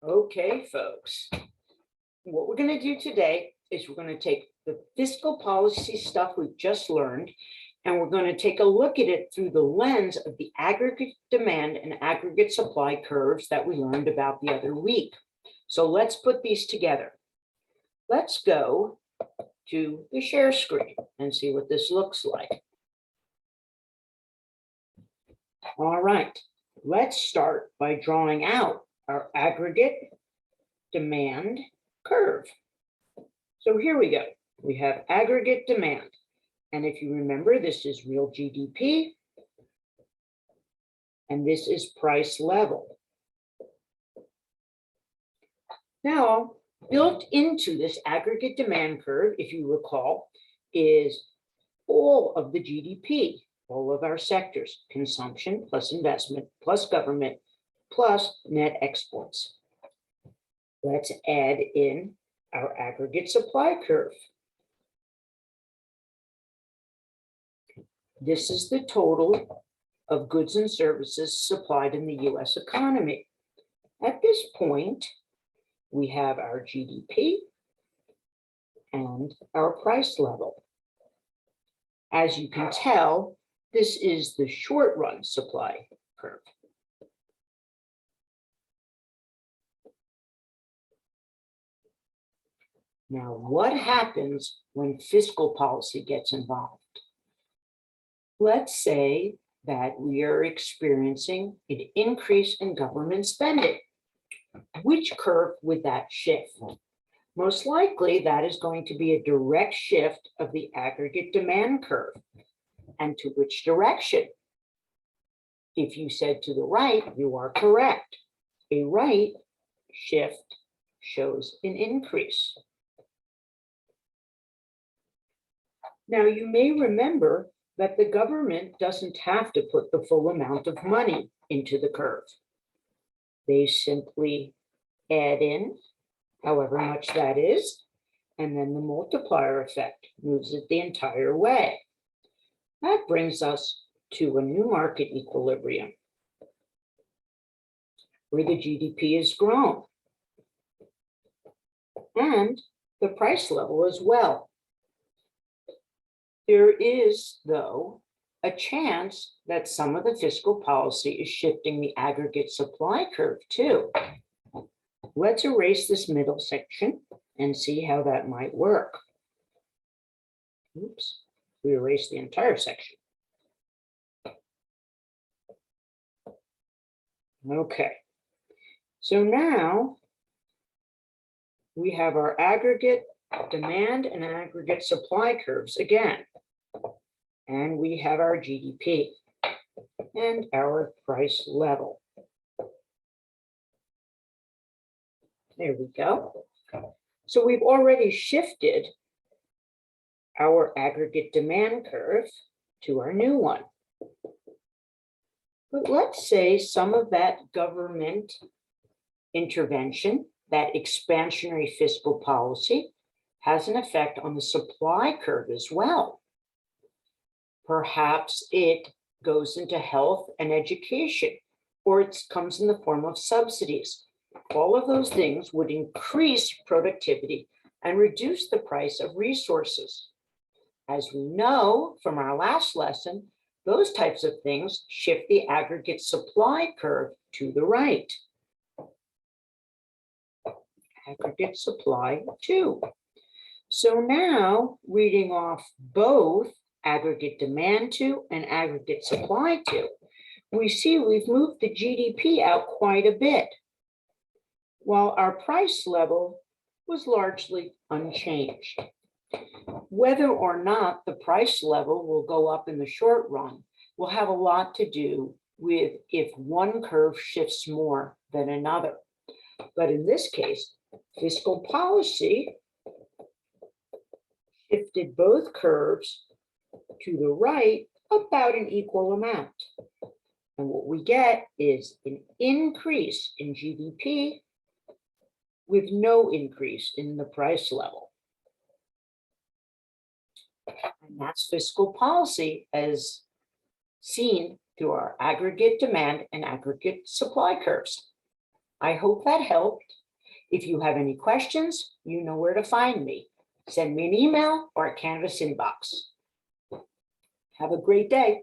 Okay, folks, what we're going to do today is we're going to take the fiscal policy stuff we've just learned, and we're going to take a look at it through the lens of the aggregate demand and aggregate supply curves that we learned about the other week. So let's put these together. Let's go to the share screen and see what this looks like. All right, let's start by drawing out our aggregate demand curve. So here we go. We have aggregate demand. And if you remember, this is real GDP, and this is price level. Now, built into this aggregate demand curve, if you recall, is all of the GDP, all of our sectors, consumption plus investment plus government plus net exports. Let's add in our aggregate supply curve. This is the total of goods and services supplied in the US economy. At this point, we have our GDP and our price level. As you can tell, this is the short run supply curve. Now, what happens when fiscal policy gets involved? Let's say that we are experiencing an increase in government spending. Which curve would that shift? Most likely, that is going to be a direct shift of the aggregate demand curve. And to which direction? If you said to the right, you are correct. A right shift shows an increase. Now, you may remember that the government doesn't have to put the full amount of money into the curve. They simply add in however much that is, and then the multiplier effect moves it the entire way. That brings us to a new market equilibrium, where the GDP is grown, and the price level as well. There is, though, a chance that some of the fiscal policy is shifting the aggregate supply curve too. Let's erase this middle section and see how that might work. Oops, we erased the entire section. Okay, so now we have our aggregate demand and aggregate supply curves again. And we have our GDP and our price level. There we go. So we've already shifted our aggregate demand curve to our new one. But let's say some of that government intervention, that expansionary fiscal policy, has an effect on the supply curve as well. Perhaps it goes into health and education, or it comes in the form of subsidies. All of those things would increase productivity and reduce the price of resources. As we know from our last lesson, those types of things shift the aggregate supply curve to the right. Aggregate supply 2. So now, reading off both aggregate demand 2 and aggregate supply 2, we see we've moved the GDP out quite a bit, while our price level was largely unchanged. Whether or not the price level will go up in the short run will have a lot to do with if one curve shifts more than another. But in this case, fiscal policy shifted both curves to the right about an equal amount. And what we get is an increase in GDP with no increase in the price level. And that's fiscal policy as seen through our aggregate demand and aggregate supply curves. I hope that helped. If you have any questions, you know where to find me. Send me an email or a Canvas inbox. Have a great day.